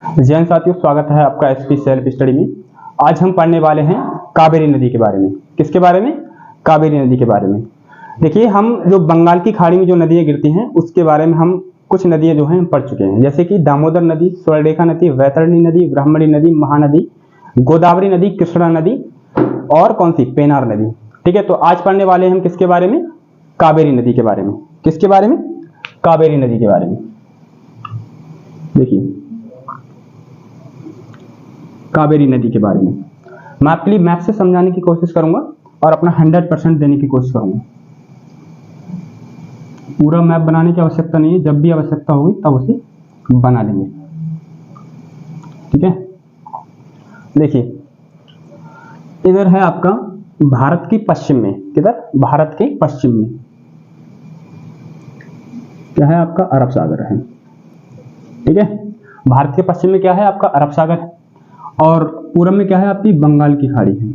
जैन साथियों, स्वागत है आपका एसपी सेल्फ स्टडी में। आज हम पढ़ने वाले हैं कावेरी नदी के बारे में। किसके बारे में? कावेरी नदी के बारे में। देखिए, हम जो बंगाल की खाड़ी में जो नदियां गिरती हैं उसके बारे में हम कुछ नदियां जो हैं पढ़ चुके हैं, जैसे कि दामोदर नदी, स्वर्णरेखा नदी, वैतरणी नदी, ब्राह्मणी नदी, महानदी, गोदावरी नदी, कृष्णा नदी और कौन सी? पेनार नदी। ठीक है, तो आज पढ़ने वाले हैं हम किसके बारे में? कावेरी नदी के बारे में। किसके बारे में? कावेरी नदी के बारे में। देखिए, कावेरी नदी के बारे में मैं आपके लिए मैप से समझाने की कोशिश करूंगा और अपना 100% देने की कोशिश करूंगा। पूरा मैप बनाने की आवश्यकता नहीं है, जब भी आवश्यकता होगी तब उसे बना लेंगे। ठीक है, देखिए, इधर है आपका भारत की पश्चिम में। किधर? भारत के पश्चिम में क्या है? आपका अरब सागर है। ठीक है, भारत के पश्चिम में क्या है? आपका अरब सागर है और पूरब में क्या है? आपकी बंगाल की खाड़ी है।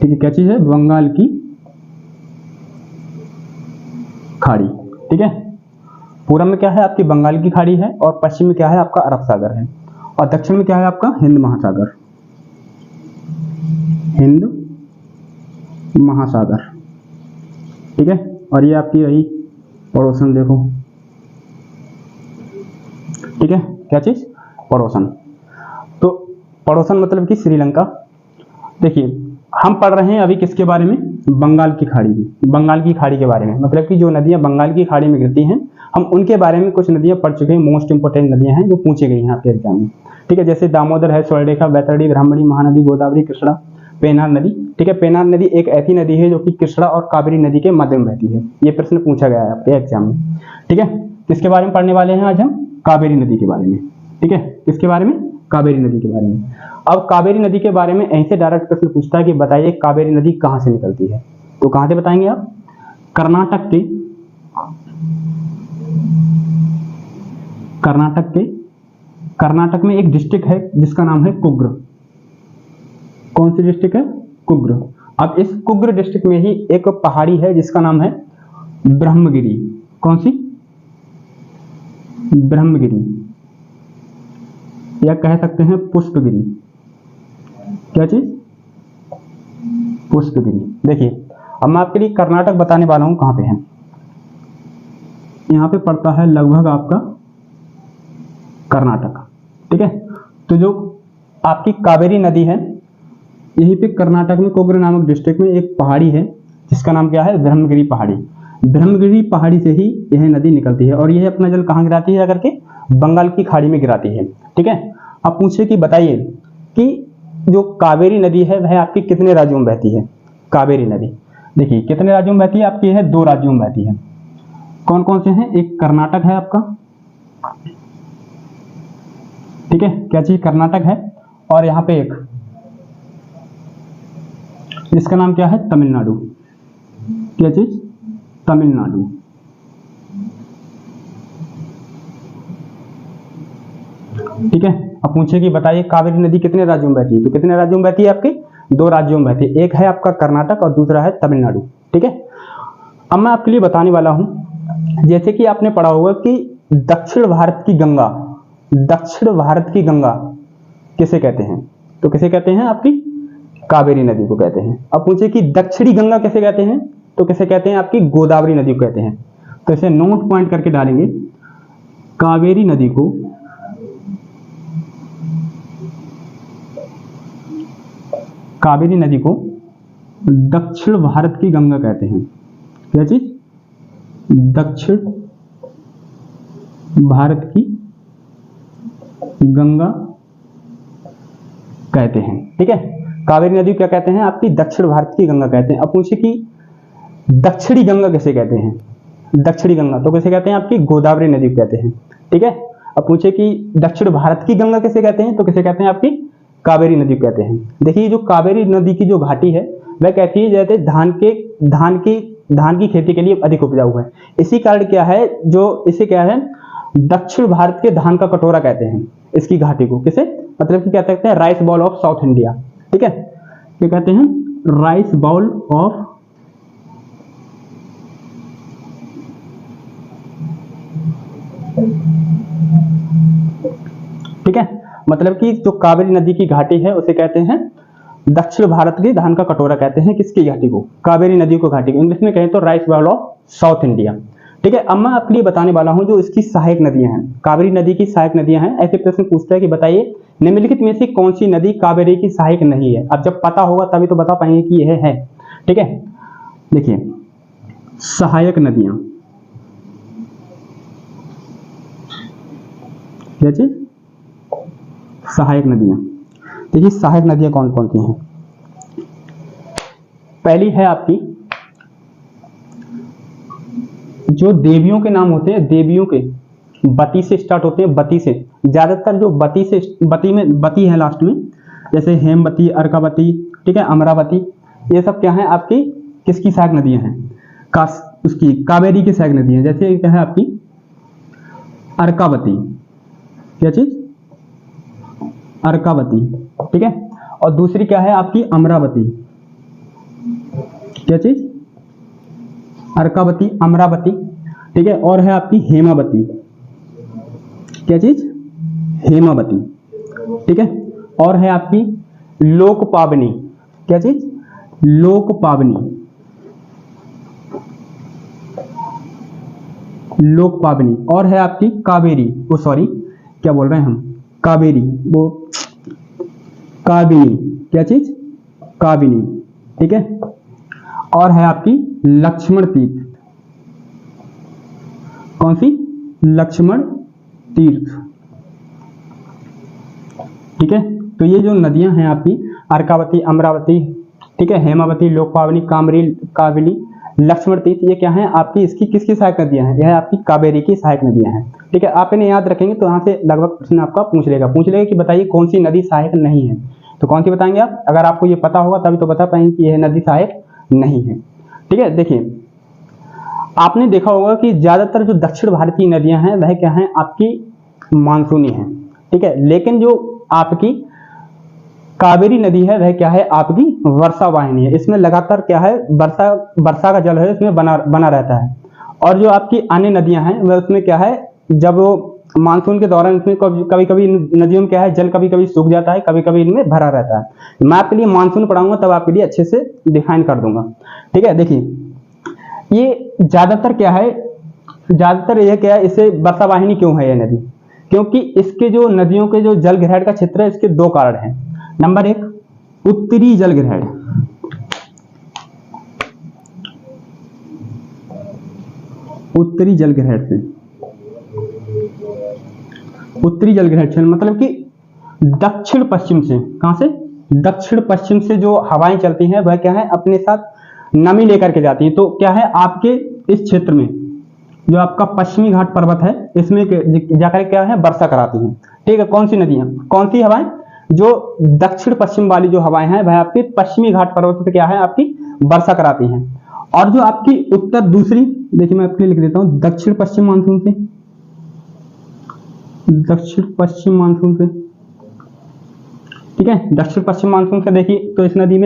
ठीक है, क्या चीज है? बंगाल की खाड़ी। ठीक है, पूरब में क्या है? आपकी बंगाल की खाड़ी है और पश्चिम में क्या है? आपका अरब सागर है और दक्षिण में क्या है? आपका हिंद महासागर। हिंद महासागर। ठीक है, और ये आपकी रही पड़ोसन। देखो, ठीक है, क्या चीज? पड़ोसन। तो पड़ोसन मतलब कि श्रीलंका। देखिए, हम पढ़ रहे हैं अभी किसके बारे में? बंगाल की खाड़ी में। बंगाल की खाड़ी के बारे में, मतलब कि जो नदियां बंगाल की खाड़ी में गिरती हैं, हम उनके बारे में कुछ नदियां पढ़ चुके हैं। मोस्ट इंपोर्टेंट नदियां हैं जो पूछी गई हैं आपके एग्जाम में। ठीक है, जैसे दामोदर है, स्वर्णरेखा, वैतरणी, ब्राह्मणी, महानदी, गोदावरी, कृष्णा, पेनार नदी। ठीक है, पेनार नदी एक ऐसी नदी है जो कि कृष्णा और कावेरी नदी के मध्य में बहती है। ये प्रश्न पूछा गया है आपके एग्जाम में। ठीक है, किसके बारे में पढ़ने वाले हैं आज हम? कावेरी नदी के बारे में। ठीक है, किसके बारे में? कावेरी नदी के बारे में। अब कावेरी नदी के बारे में ऐसे डायरेक्ट प्रश्न पूछता है कि बताइए कावेरी नदी कहां से निकलती है। तो कहां से बताएंगे आप? कर्नाटक के कर्नाटक में एक डिस्ट्रिक्ट है जिसका नाम है कुग्र। कौन सी डिस्ट्रिक्ट है? कुग्र। अब इस कुग्र डिस्ट्रिक्ट में ही एक पहाड़ी है जिसका नाम है ब्रह्मगिरी। कौन सी? ब्रह्मगिरी, या कह सकते हैं पुष्पगिरी। क्या चीज? पुष्पगिरी। देखिए, अब मैं आपके लिए कर्नाटक बताने वाला हूं कहां पे है। यहां पे पड़ता है लगभग आपका कर्नाटक। ठीक है, तो जो आपकी कावेरी नदी है, यहीं पे कर्नाटक में कुग्र नामक डिस्ट्रिक्ट में एक पहाड़ी है जिसका नाम क्या है? ब्रह्मगिरी पहाड़ी। ब्रह्मगिरी पहाड़ी से ही यह नदी निकलती है और यह अपना जल कहां गिराती है? जाकर के बंगाल की खाड़ी में गिराती है। ठीक है, अब पूछे कि बताइए कि जो कावेरी नदी है वह आपकी कितने राज्यों में बहती है? कावेरी नदी देखिए कितने राज्यों में बहती है? आपकी है 2 राज्यों में बहती है। कौन कौन से हैं? एक कर्नाटक है आपका। ठीक है, क्या चीज? कर्नाटक है और यहां पे एक जिसका नाम क्या है? तमिलनाडु। क्या चीज? तमिलनाडु। ठीक है, अब पूछे कि बताइए कावेरी नदी कितने राज्यों में बहती है? तो कितने राज्यों में बहती है? आपके 2 राज्यों में बहती है। एक है आपका कर्नाटक और दूसरा है तमिलनाडु। ठीक है, अब मैं आपके लिए बताने वाला हूं, जैसे कि आपने पढ़ा होगा कि दक्षिण भारत की गंगा, दक्षिण भारत की गंगा किसे कहते हैं? तो किसे कहते हैं? आपकी कावेरी नदी को कहते हैं। अब पूछे कि दक्षिणी गंगा किसे कहते हैं? तो किसे कहते हैं? आपकी गोदावरी नदी को कहते हैं। तो इसे नोट पॉइंट करके डालेंगे। कावेरी नदी को दक्षिण भारत की गंगा कहते हैं। क्या चीज? दक्षिण भारत की गंगा कहते हैं। ठीक है, कावेरी नदी क्या कहते हैं? आपकी दक्षिण भारत की गंगा कहते हैं। अब पूछे कि दक्षिणी गंगा किसे कहते हैं? दक्षिणी गंगा तो किसे कहते हैं? आपकी गोदावरी नदी को कहते हैं। ठीक है, अब पूछे कि दक्षिण भारत की गंगा किसे कहते हैं? तो किसे कहते हैं? आपकी कावेरी नदी को कहते हैं। देखिए, जो कावेरी नदी की जो घाटी है वह कहती है जैसे धान की खेती के लिए अधिक उपजाऊ है। इसी कारण क्या है, जो इसे क्या है, दक्षिण भारत के धान का कटोरा कहते हैं इसकी घाटी को। किसे? मतलब कि क्या कहते हैं? Rice ball of south India. ठीक है, क्या कहते हैं? राइस बॉल ऑफ ठीक है, मतलब कि जो कावेरी नदी की घाटी है उसे कहते हैं दक्षिण भारत के धान का कटोरा कहते हैं। किसकी घाटी को? कावेरी नदी को घाटी को। इंग्लिश में कहें तो rice bowl of south India. ठीक है, अब मैं आपके लिए बताने वाला हूं जो इसकी सहायक नदियां हैं, कावेरी नदी की सहायक नदियां हैं। ऐसे प्रश्न पूछता है कि बताइए निम्नलिखित में से कौन सी नदी कावेरी की सहायक नहीं है। अब जब पता होगा तभी तो बता पाएंगे कि यह है। ठीक है, देखिए सहायक नदियां, क्या चीज? सहायक नदियां। देखिए सहायक नदियां कौन कौन सी हैं। पहली है आपकी जो देवियों के नाम होते हैं, देवियों के बती से स्टार्ट होते हैं, बती से। ज्यादातर जो बती से, बती में बती है लास्ट में, जैसे हेमवती, अर्कावती, ठीक है, अमरावती, ये सब क्या है आपकी किसकी सहायक नदियां हैं? उसकी कावेरी की सहायक नदियां। जैसे क्या है आपकी अर्कावती, क्या चीज? अर्कावती। ठीक है, और दूसरी क्या है आपकी अमरावती, क्या चीज? अर्कावती, अमरावती। ठीक है, और है आपकी हेमावती, क्या चीज? हेमावती। ठीक है, और है आपकी लोक पावनी, क्या चीज? लोक पावनी, लोक पावनी। और है आपकी कावेरी, वो सॉरी क्या बोल रहे हैं हम, कावेरी, वो काबिनी, क्या चीज? काबिनी। ठीक है, और है आपकी लक्ष्मण तीर्थ, कौन सी? लक्ष्मण तीर्थ। ठीक है, तो ये जो नदियां हैं आपकी अर्कावती, अमरावती, ठीक है, हेमावती, लोकपावनी, कावेरी, लक्ष्मण तीर्थ, ये क्या है आपकी इसकी किसकी सहायक नदियां हैं? यह आपकी कावेरी की सहायक नदियां हैं। ठीक है, आप इन्हें याद रखेंगे तो यहाँ से लगभग प्रश्न आपका पूछ लेगा कि बताइए कौन सी नदी सहायक नहीं है। तो कौन सी बताएंगे आप? अगर आपको ये पता होगा तभी तो बता पाएंगे कि यह नदी सहायक नहीं है। ठीक है, देखिए आपने देखा होगा कि ज्यादातर जो दक्षिण भारतीय नदियां हैं वह क्या है आपकी मानसूनी है। ठीक है, लेकिन जो आपकी कावेरी नदी है वह क्या है आपकी वर्षा वाहिनी है। इसमें लगातार क्या है वर्षा का जल है इसमें बना रहता है। और जो आपकी अन्य नदियां हैं वह उसमें क्या है, जब मानसून के दौरान इसमें कभी कभी नदियों में क्या है जल कभी कभी सूख जाता है, कभी कभी इनमें भरा रहता है। मैं आपके लिए मानसून पढ़ाऊंगा तब आपके लिए अच्छे से डिफाइन कर दूंगा। ठीक है, देखिए ये ज्यादातर क्या है, ज्यादातर यह क्या है, इसे वर्षा वाहिनी क्यों है यह नदी? क्योंकि इसके जो नदियों के जो जल ग्रहण का क्षेत्र है इसके दो कारण हैं। नंबर एक, उत्तरी जल ग्रहण, उत्तरी जल ग्रहण से, उत्तरी जल ग्रहण से मतलब कि दक्षिण पश्चिम से, कहां से? दक्षिण पश्चिम से जो हवाएं चलती हैं वह क्या है अपने साथ नमी लेकर के जाती हैं। तो क्या है आपके इस क्षेत्र में जो आपका पश्चिमी घाट पर्वत है इसमें जाकर क्या है वर्षा कराती हैं। ठीक है, कौन सी नदियां, कौन सी हवाएं? जो दक्षिण पश्चिम वाली जो हवाएं हैं वह आपके पश्चिमी घाट पर्वत से क्या है आपकी वर्षा कराती हैं। और जो आपकी उत्तर दूसरी, देखिए मैं आपके लिए लिख देता हूं, दक्षिण पश्चिम मानसून से, दक्षिण पश्चिम मानसून से। ठीक है, दक्षिण पश्चिम मानसून से देखिए तो इस नदी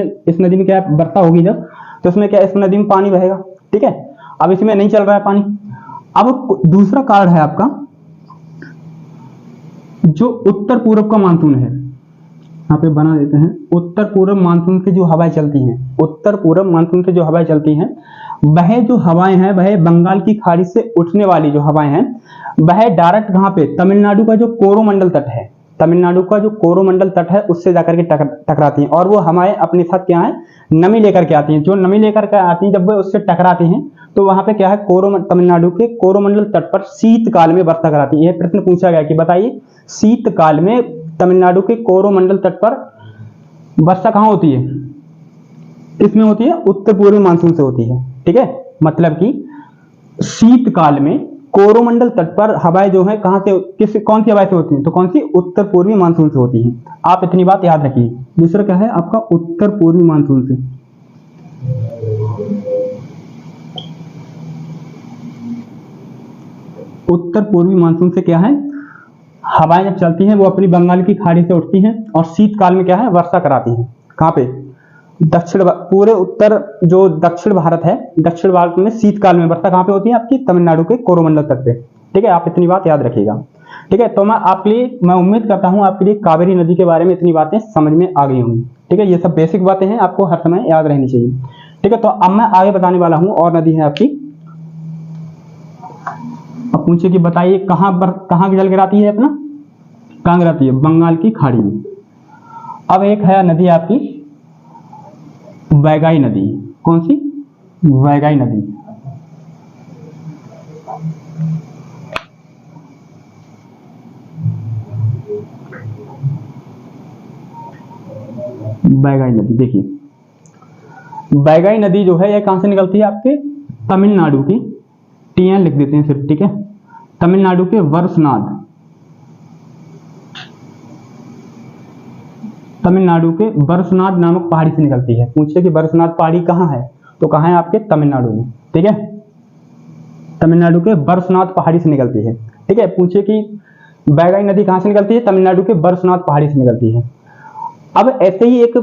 में क्या वर्षा होगी जब, तो इसमें क्या इस नदी में पानी बहेगा। ठीक है, अब इसमें नहीं चल रहा है पानी। अब दूसरा कारण है आपका जो उत्तर पूर्व का मानसून है, यहाँ पे बना देते हैं, उत्तर पूर्व मानसून से जो हवाएं चलती हैं, उत्तर पूर्व मानसून से जो हवाएं चलती हैं वह जो हवाएं हैं वह बंगाल की खाड़ी से उठने वाली जो हवाएं हैं वह डायरेक्ट कहां पे, तमिलनाडु का जो कोरोमंडल तट है, तमिलनाडु का जो कोरोमंडल तट है उससे जाकर के टकराती हैं। और वो हवाएं अपने साथ क्या है नमी लेकर के आती हैं। जो नमी लेकर के आती हैं जब वो उससे टकराती हैं तो वहां पे क्या है तमिलनाडु के कोरोमंडल तट पर शीतकाल में वर्षा कराती है। यह प्रश्न पूछा गया कि बताइए शीतकाल में तमिलनाडु के कोरोमंडल तट पर वर्षा कहां होती है? इसमें होती है उत्तर पूर्वी मानसून से होती है। ठीक है, मतलब कि शीतकाल में कोरोमंडल तट पर हवाएं जो है कहां से, कौन सी हवाएं से होती हैं? तो कौन सी? उत्तर पूर्वी मानसून से होती हैं। आप इतनी बात याद रखिए। दूसरा क्या है आपका उत्तर पूर्वी मानसून से, उत्तर पूर्वी मानसून से क्या है हवाएं जब चलती हैं वो अपनी बंगाल की खाड़ी से उठती हैं और शीतकाल में क्या है वर्षा कराती हैं। कहां पे? पूरे उत्तर जो दक्षिण भारत है, दक्षिण भारत में शीतकाल में वर्षा कहां पे होती है आपकी? तमिलनाडु के कोरोमंडल तट पे। ठीक है, आप इतनी बात याद रखिएगा। ठीक है। तो मैं उम्मीद करता हूँ आपके लिए कावेरी नदी के बारे में इतनी बातें समझ में आ गई होंगी। ठीक है, ये सब बेसिक बातें हैं, आपको हर समय याद रहनी चाहिए। ठीक है, तो अब मैं आगे बताने वाला हूँ और नदी है आपकी। अब पूछे कि बताइए कहाँ जल गिराती है अपना, कहाँ गिराती है? बंगाल की खाड़ी में। अब एक है नदी आपकी वैगाई नदी। कौन सी? वैगाई नदी। वैगाई नदी, देखिए वैगाई नदी जो है ये कहां से निकलती है? आपके तमिलनाडु की, टीएन लिख देते हैं सिर्फ, ठीक है, तमिलनाडु के वर्षनाद, तमिलनाडु के वर्षनाद नामक पहाड़ी से निकलती है। पूछे कि वर्षनाद पहाड़ी कहाँ है, तो कहाँ है? आपके तमिलनाडु में। ठीक है, तमिलनाडु के वर्षनाद पहाड़ी से निकलती है। ठीक है, पूछे कि वैगाई नदी कहाँ से निकलती है? तमिलनाडु के वर्षनाद पहाड़ी से निकलती है। अब ऐसे ही एक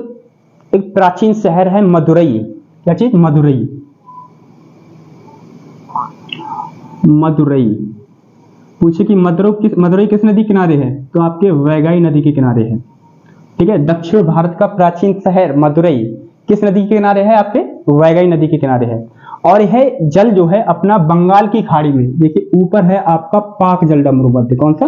प्राचीन शहर है मदुरई। क्या चीज? मदुरई। मदुरई। पूछे कि मदुरई किस नदी किनारे है, तो आपके वैगाई नदी के किनारे है। ठीक है, दक्षिण भारत का प्राचीन शहर मदुरई किस नदी के किनारे है? आपके वैगाई नदी के किनारे है। और यह जल जो है अपना बंगाल की खाड़ी में, देखिए ऊपर है आपका पाक जलडमरू मध्य, कौन सा?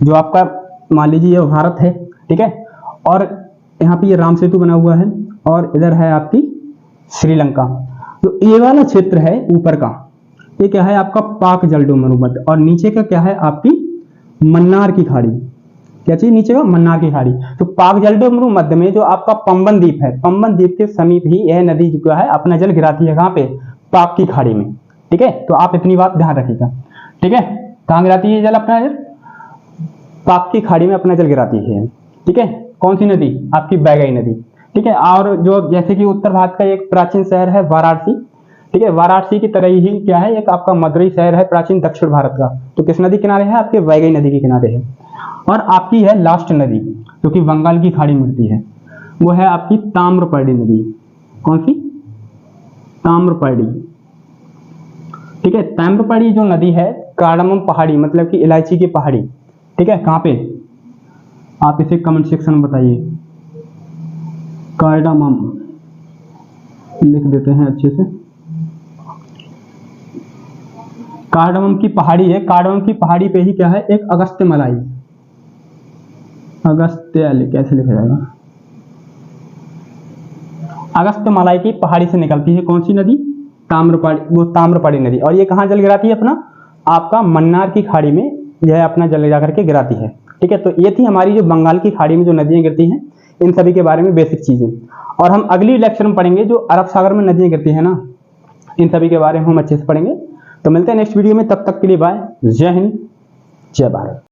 जो आपका मान लीजिए ये भारत है, ठीक है, और यहाँ पे ये राम सेतु बना हुआ है, और इधर है आपकी श्रीलंका। तो ये वाला क्षेत्र है ऊपर का, ये क्या है? आपका पाक जलडमरू मध्य, और नीचे का क्या है? आपकी मन्नार की खाड़ी। क्या चीज? नीचे का मन्नार की खाड़ी। तो पाक जलडमरू मध्य में जो आपका पंबन द्वीप है, पंबन द्वीप के समीप ही यह नदी जो है अपना जल गिराती है। कहाँ पे? पाक की खाड़ी में। ठीक है, तो आप इतनी बात ध्यान रखिएगा। ठीक है, कहाँ गिराती है जल अपना जल? पाक की खाड़ी में अपना जल गिराती है। ठीक है, कौन सी नदी? आपकी वैगाई नदी। ठीक है, और जो जैसे कि उत्तर भारत का एक प्राचीन शहर है वाराणसी। ठीक है, वाराणसी की तरह ही क्या है, एक आपका मदुरई शहर है प्राचीन दक्षिण भारत का। तो किस नदी किनारे है? आपके वैगाई नदी के किनारे है। और आपकी है लास्ट नदी जो कि बंगाल की खाड़ी मिलती है, वो है आपकी ताम्रपर्णी नदी। कौन सी? ताम्रपर्णी। ठीक है, ताम्रपर्णी जो नदी है कार्डमम पहाड़ी, मतलब कि इलायची की पहाड़ी। ठीक है, कहाँ पे? आप इसे कमेंट सेक्शन में बताइए। कार्डमम लिख देते हैं अच्छे से। कार्डमम की पहाड़ी है, कार्डमम की पहाड़ी पे ही क्या है? एक अगस्त्यमलाई, अगस्त्य कैसे लिखा जाएगा? अगस्त्यमलाई की पहाड़ी से निकलती है कौन सी नदी? ताम्रपर्णी, वो ताम्रपर्णी नदी। और ये कहाँ जल गिराती है अपना? आपका मन्नार की खाड़ी में यह अपना जल जाकर के गिराती है। ठीक है, तो ये थी हमारी जो बंगाल की खाड़ी में जो नदियां गिरती हैं, इन सभी के बारे में बेसिक चीजें। और हम अगली लेक्चर में पढ़ेंगे जो अरब सागर में नदियां गिरती है ना, इन सभी के बारे में हम अच्छे से पढ़ेंगे। तो मिलते हैं नेक्स्ट वीडियो में, तब तक के लिए बाय। जय हिंद, जय भारत।